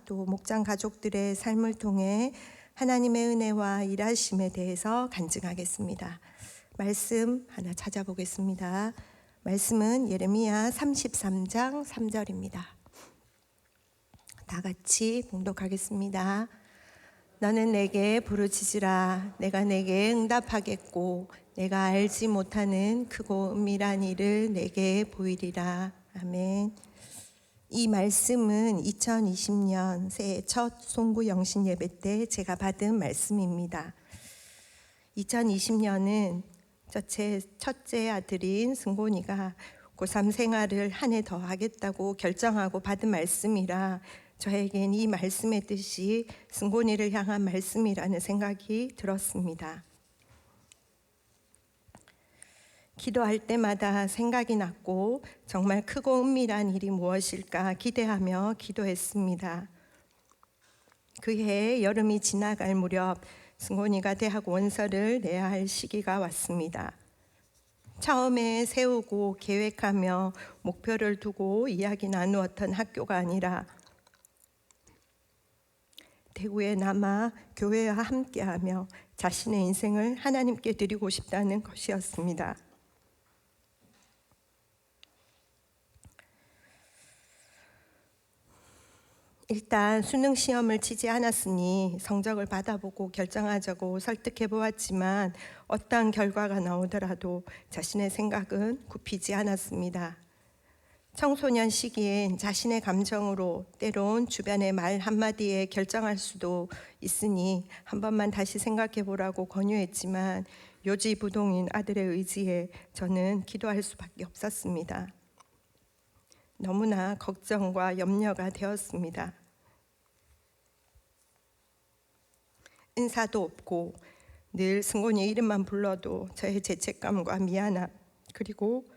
또 목장 가족들의 삶을 통해 하나님의 은혜와 일하심에 대해서 간증하겠습니다. 말씀 하나 찾아보겠습니다. 말씀은 예레미야 33장 3절입니다. 다 같이 봉독하겠습니다. 너는 내게 부르짖으라. 내가 내게 응답하겠고 내가 알지 못하는 크고 은밀한 일을 내게 보이리라. 아멘. 이 말씀은 2020년 새해 첫 송구 영신 예배 때 제가 받은 말씀입니다. 2020년은 제 첫째 아들인 승곤이가 고3 생활을 한 해 더 하겠다고 결정하고 받은 말씀이라 저에겐 이 말씀의 뜻이 승곤이를 향한 말씀이라는 생각이 들었습니다. 기도할 때마다 생각이 났고 정말 크고 은밀한 일이 무엇일까 기대하며 기도했습니다. 그해 여름이 지나갈 무렵 승곤이가 대학 원서를 내야 할 시기가 왔습니다. 처음에 세우고 계획하며 목표를 두고 이야기 나누었던 학교가 아니라 대구에 남아 교회와 함께하며 자신의 인생을 하나님께 드리고 싶다는 것이었습니다. 일단 수능 시험을 치지 않았으니 성적을 받아보고 결정하자고 설득해 보았지만 어떠한 결과가 나오더라도 자신의 생각은 굽히지 않았습니다. 청소년 시기엔 자신의 감정으로 때론 주변의 말 한마디에 결정할 수도 있으니 한 번만 다시 생각해 보라고 권유했지만 요지부동인 아들의 의지에 저는 기도할 수밖에 없었습니다. 너무나 걱정과 염려가 되었습니다. 인사도 없고 늘 승곤이 이름만 불러도 저의 죄책감과 미안함 그리고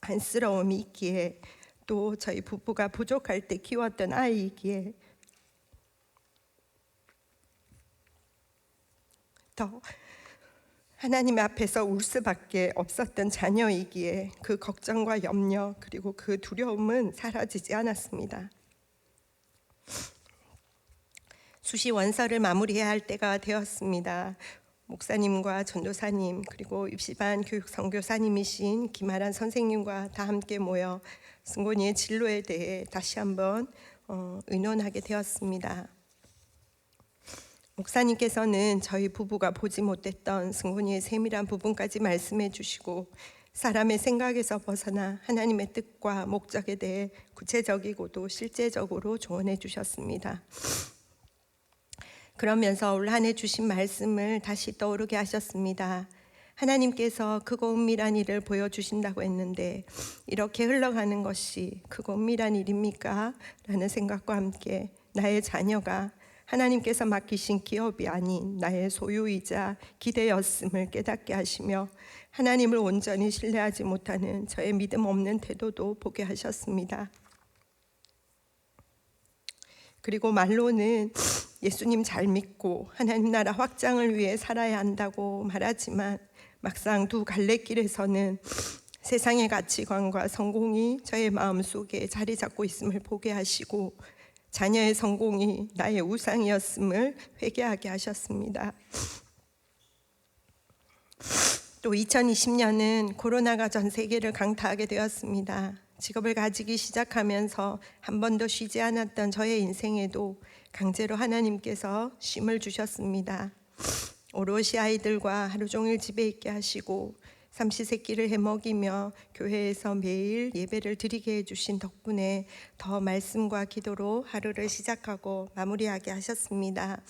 안쓰러움이 있기에 또 저희 부부가 부족할 때 키웠던 아이이기에 더 하나님 앞에서 울 수밖에 없었던 자녀이기에 그 걱정과 염려 그리고 그 두려움은 사라지지 않았습니다. 수시 원서를 마무리해야 할 때가 되었습니다. 목사님과 전도사님 그리고 입시반 교육 선교사님이신 김아란 선생님과 다 함께 모여 승곤이의 진로에 대해 다시 한번 의논하게 되었습니다. 목사님께서는 저희 부부가 보지 못했던 승곤이의 세밀한 부분까지 말씀해 주시고 사람의 생각에서 벗어나 하나님의 뜻과 목적에 대해 구체적이고도 실제적으로 조언해 주셨습니다. 그러면서 올 한 해 주신 말씀을 다시 떠오르게 하셨습니다. 하나님께서 크고 은밀한 일을 보여주신다고 했는데 이렇게 흘러가는 것이 크고 은밀한 일입니까? 라는 생각과 함께 나의 자녀가 하나님께서 맡기신 기업이 아닌 나의 소유이자 기대였음을 깨닫게 하시며 하나님을 온전히 신뢰하지 못하는 저의 믿음 없는 태도도 보게 하셨습니다. 그리고 말로는 예수님 잘 믿고 하나님 나라 확장을 위해 살아야 한다고 말하지만 막상 두 갈래길에서는 세상의 가치관과 성공이 저의 마음속에 자리 잡고 있음을 보게 하시고 자녀의 성공이 나의 우상이었음을 회개하게 하셨습니다. 또 2020년은 코로나가 전 세계를 강타하게 되었습니다. 직업을 가지기 시작하면서 한 번도 쉬지 않았던 저의 인생에도 강제로 하나님께서 쉼을 주셨습니다. 오롯이 아이들과 하루 종일 집에 있게 하시고 삼시세끼를 해먹이며 교회에서 매일 예배를 드리게 해주신 덕분에 더 말씀과 기도로 하루를 시작하고 마무리하게 하셨습니다.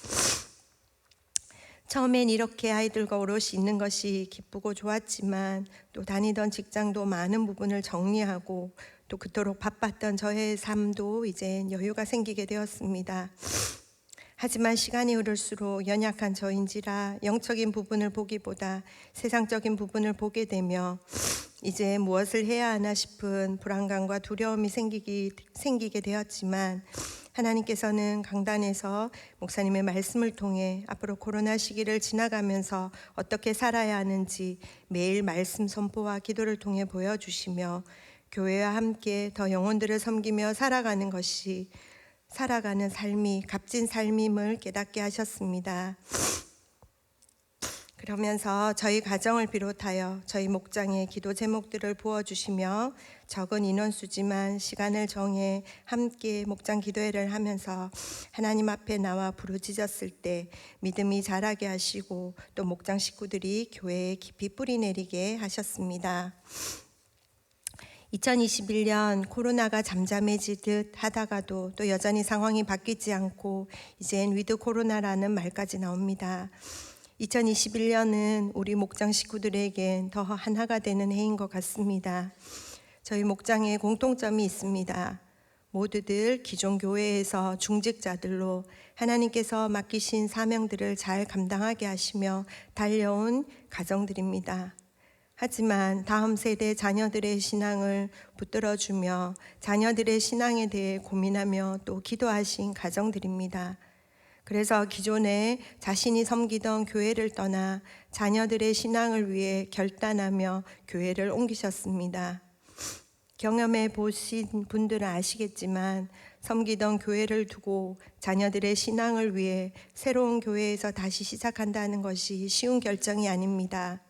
처음엔 이렇게 아이들과 오롯이 있는 것이 기쁘고 좋았지만 또 다니던 직장도 많은 부분을 정리하고 또 그토록 바빴던 저의 삶도 이제 여유가 생기게 되었습니다. 하지만 시간이 흐를수록 연약한 저인지라 영적인 부분을 보기보다 세상적인 부분을 보게 되며 이제 무엇을 해야 하나 싶은 불안감과 두려움이 생기게 되었지만 하나님께서는 강단에서 목사님의 말씀을 통해 앞으로 코로나 시기를 지나가면서 어떻게 살아야 하는지 매일 말씀 선포와 기도를 통해 보여주시며 교회와 함께 더 영혼들을 섬기며 살아가는 것이 살아가는 삶이 값진 삶임을 깨닫게 하셨습니다. 그러면서 저희 가정을 비롯하여 저희 목장의 기도 제목들을 부어주시며 적은 인원수지만 시간을 정해 함께 목장 기도회를 하면서 하나님 앞에 나와 부르짖었을 때 믿음이 자라게 하시고 또 목장 식구들이 교회에 깊이 뿌리 내리게 하셨습니다. 2021년 코로나가 잠잠해지듯 하다가도 또 여전히 상황이 바뀌지 않고 이젠 위드 코로나라는 말까지 나옵니다. 2021년은 우리 목장 식구들에겐 더 하나가 되는 해인 것 같습니다. 저희 목장에 공통점이 있습니다. 모두들 기존 교회에서 중직자들로 하나님께서 맡기신 사명들을 잘 감당하게 하시며 달려온 가정들입니다. 하지만 다음 세대 자녀들의 신앙을 붙들어주며 자녀들의 신앙에 대해 고민하며 또 기도하신 가정들입니다. 그래서 기존에 자신이 섬기던 교회를 떠나 자녀들의 신앙을 위해 결단하며 교회를 옮기셨습니다. 경험해 보신 분들은 아시겠지만 섬기던 교회를 두고 자녀들의 신앙을 위해 새로운 교회에서 다시 시작한다는 것이 쉬운 결정이 아닙니다.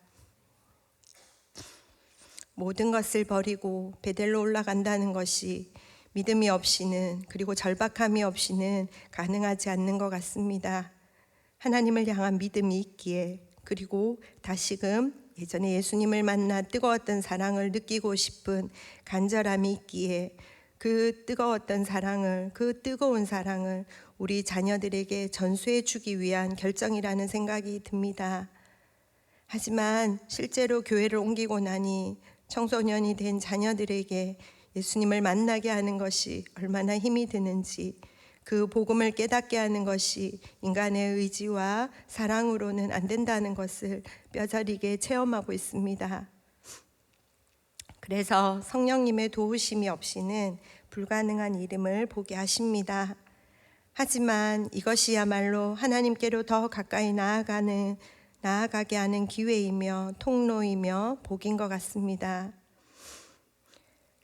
모든 것을 버리고 베델로 올라간다는 것이 믿음이 없이는 그리고 절박함이 없이는 가능하지 않는 것 같습니다. 하나님을 향한 믿음이 있기에 그리고 다시금 예전에 예수님을 만나 뜨거웠던 사랑을 느끼고 싶은 간절함이 있기에 그 뜨거웠던 사랑을 그 뜨거운 사랑을 우리 자녀들에게 전수해 주기 위한 결정이라는 생각이 듭니다. 하지만 실제로 교회를 옮기고 나니 청소년이 된 자녀들에게 예수님을 만나게 하는 것이 얼마나 힘이 드는지 그 복음을 깨닫게 하는 것이 인간의 의지와 사랑으로는 안 된다는 것을 뼈저리게 체험하고 있습니다. 그래서 성령님의 도우심이 없이는 불가능한 일임을 보게 하십니다. 하지만 이것이야말로 하나님께로 더 가까이 나아가게 하는 기회이며 통로이며 복인 것 같습니다.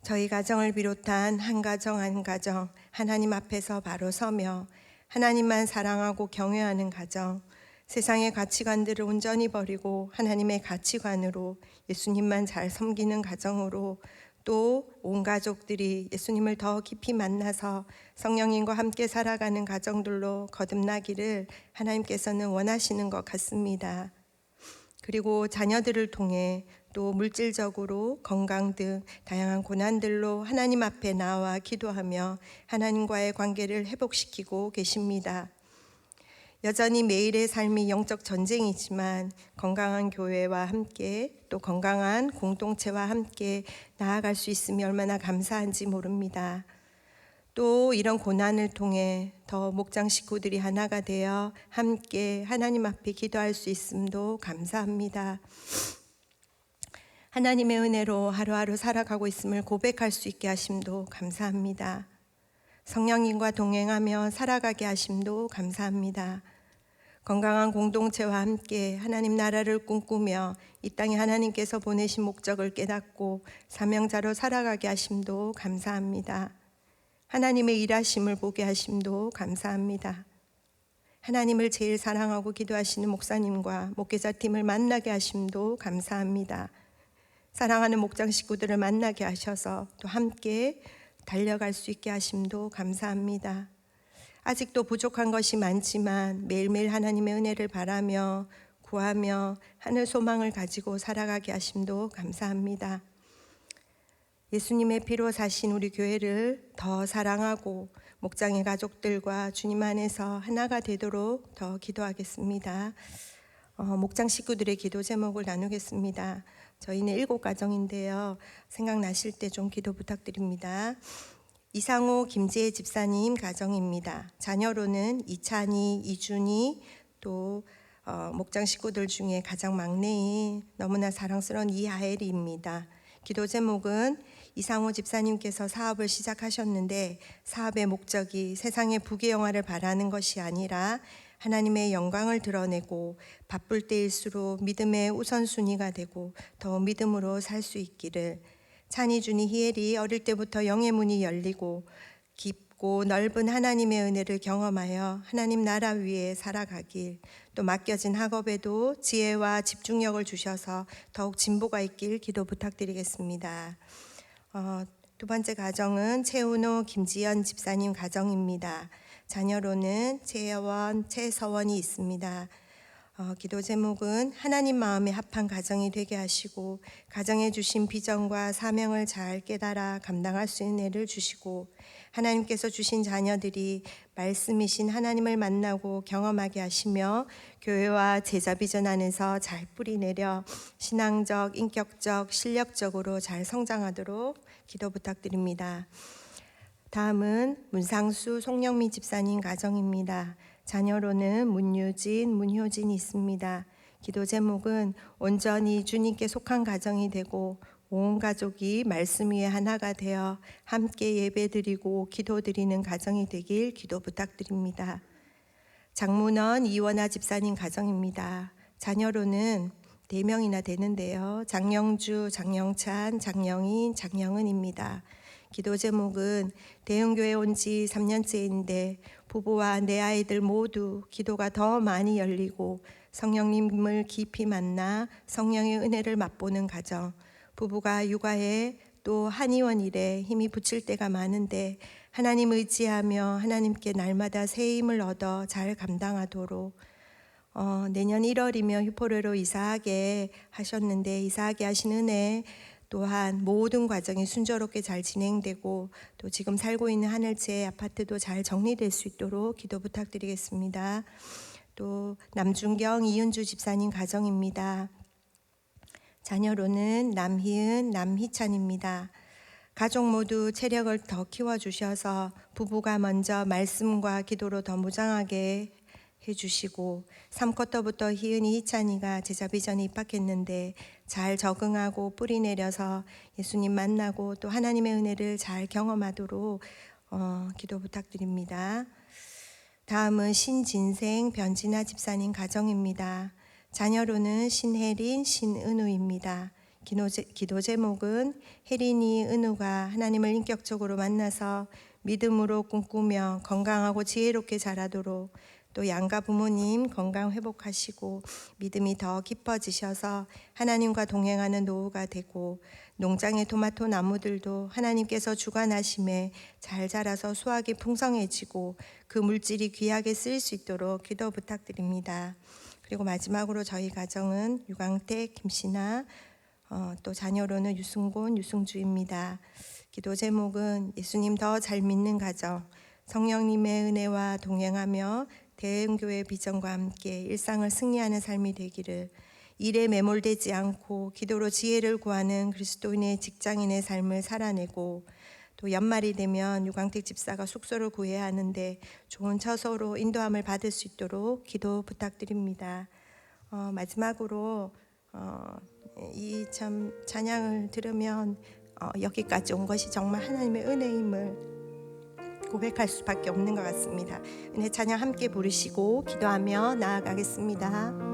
저희 가정을 비롯한 한 가정 한 가정 하나님 앞에서 바로 서며 하나님만 사랑하고 경외하는 가정, 세상의 가치관들을 온전히 버리고 하나님의 가치관으로 예수님만 잘 섬기는 가정으로 또 온 가족들이 예수님을 더 깊이 만나서 성령님과 함께 살아가는 가정들로 거듭나기를 하나님께서는 원하시는 것 같습니다. 그리고 자녀들을 통해 또 물질적으로 건강 등 다양한 고난들로 하나님 앞에 나와 기도하며 하나님과의 관계를 회복시키고 계십니다. 여전히 매일의 삶이 영적 전쟁이지만 건강한 교회와 함께 또 건강한 공동체와 함께 나아갈 수 있음이 얼마나 감사한지 모릅니다. 또 이런 고난을 통해 더 목장 식구들이 하나가 되어 함께 하나님 앞에 기도할 수 있음도 감사합니다. 하나님의 은혜로 하루하루 살아가고 있음을 고백할 수 있게 하심도 감사합니다. 성령님과 동행하며 살아가게 하심도 감사합니다. 건강한 공동체와 함께 하나님 나라를 꿈꾸며 이 땅에 하나님께서 보내신 목적을 깨닫고 사명자로 살아가게 하심도 감사합니다. 하나님의 일하심을 보게 하심도 감사합니다. 하나님을 제일 사랑하고 기도하시는 목사님과 목회자 팀을 만나게 하심도 감사합니다. 사랑하는 목장 식구들을 만나게 하셔서 또 함께 달려갈 수 있게 하심도 감사합니다. 아직도 부족한 것이 많지만 매일매일 하나님의 은혜를 바라며 구하며 하늘 소망을 가지고 살아가게 하심도 감사합니다. 예수님의 피로 사신 우리 교회를 더 사랑하고 목장의 가족들과 주님 안에서 하나가 되도록 더 기도하겠습니다. 목장 식구들의 기도 제목을 나누겠습니다. 저희는 7가정인데요. 생각나실 때 좀 기도 부탁드립니다. 이상호, 김지혜 집사님 가정입니다. 자녀로는 이찬이, 이준이, 또 목장 식구들 중에 가장 막내인 너무나 사랑스러운 이하엘이입니다. 기도 제목은 이상호 집사님께서 사업을 시작하셨는데 사업의 목적이 세상의 부귀영화를 바라는 것이 아니라 하나님의 영광을 드러내고 바쁠 때일수록 믿음의 우선순위가 되고 더 믿음으로 살 수 있기를, 찬이 주니 히엘이 어릴 때부터 영의 문이 열리고 깊고 넓은 하나님의 은혜를 경험하여 하나님 나라 위에 살아가길, 또 맡겨진 학업에도 지혜와 집중력을 주셔서 더욱 진보가 있길 기도 부탁드리겠습니다. 두 번째 가정은 최은호, 김지연 집사님 가정입니다. 자녀로는 최여원, 최서원이 있습니다. 기도 제목은 하나님 마음에 합한 가정이 되게 하시고 가정에 주신 비전과 사명을 잘 깨달아 감당할 수 있는 은혜를 주시고 하나님께서 주신 자녀들이 말씀이신 하나님을 만나고 경험하게 하시며 교회와 제자 비전 안에서 잘 뿌리내려 신앙적, 인격적, 실력적으로 잘 성장하도록 기도 부탁드립니다. 다음은 문상수, 송영미 집사님 가정입니다. 자녀로는 문유진, 문효진이 있습니다. 기도 제목은 온전히 주님께 속한 가정이 되고 온 가족이 말씀 위에 하나가 되어 함께 예배드리고 기도드리는 가정이 되길 기도 부탁드립니다. 장문원, 이원아 집사님 가정입니다. 자녀로는 4명이나 되는데요. 장영주, 장영찬, 장영인, 장영은입니다. 기도 제목은 대흥교회 온 지 3년째인데 부부와 내 아이들 모두 기도가 더 많이 열리고 성령님을 깊이 만나 성령의 은혜를 맛보는 가정, 부부가 육아에 또 한의원 일에 힘이 붙일 때가 많은데 하나님 의지하며 하나님께 날마다 새 힘을 얻어 잘 감당하도록 내년 1월이면 휴포로로 이사하게 하셨는데 이사하게 하신 은혜 또한 모든 과정이 순조롭게 잘 진행되고 또 지금 살고 있는 하늘채 아파트도 잘 정리될 수 있도록 기도 부탁드리겠습니다. 또 남준경, 이은주 집사님 가정입니다. 자녀로는 남희은, 남희찬입니다. 가족 모두 체력을 더 키워주셔서 부부가 먼저 말씀과 기도로 더 무장하게 해주시고 3쿼터부터 희은이, 희찬이가 제자 비전에 입학했는데 잘 적응하고 뿌리 내려서 예수님 만나고 또 하나님의 은혜를 잘 경험하도록 기도 부탁드립니다. 다음은 신진생, 변진아 집사님 가정입니다. 자녀로는 신혜린, 신은우입니다. 기도 제목은 혜린이, 은우가 하나님을 인격적으로 만나서 믿음으로 꿈꾸며 건강하고 지혜롭게 자라도록 또 양가 부모님 건강 회복하시고 믿음이 더 깊어지셔서 하나님과 동행하는 노후가 되고 농장의 토마토 나무들도 하나님께서 주관하심에 잘 자라서 수확이 풍성해지고 그 물질이 귀하게 쓰일 수 있도록 기도 부탁드립니다. 그리고 마지막으로 저희 가정은 유광택, 김신아, 또 자녀로는 유승곤, 유승주입니다. 기도 제목은 예수님 더 잘 믿는 가정, 성령님의 은혜와 동행하며 대흥교회 비전과 함께 일상을 승리하는 삶이 되기를, 일에 매몰되지 않고 기도로 지혜를 구하는 그리스도인의 직장인의 삶을 살아내고 또 연말이 되면 유광택 집사가 숙소를 구해야 하는데 좋은 처소로 인도함을 받을 수 있도록 기도 부탁드립니다. 마지막으로 이 참 찬양을 들으면 여기까지 온 것이 정말 하나님의 은혜임을 고백할 수밖에 없는 것 같습니다. 은혜 찬양 함께 부르시고 기도하며 나아가겠습니다.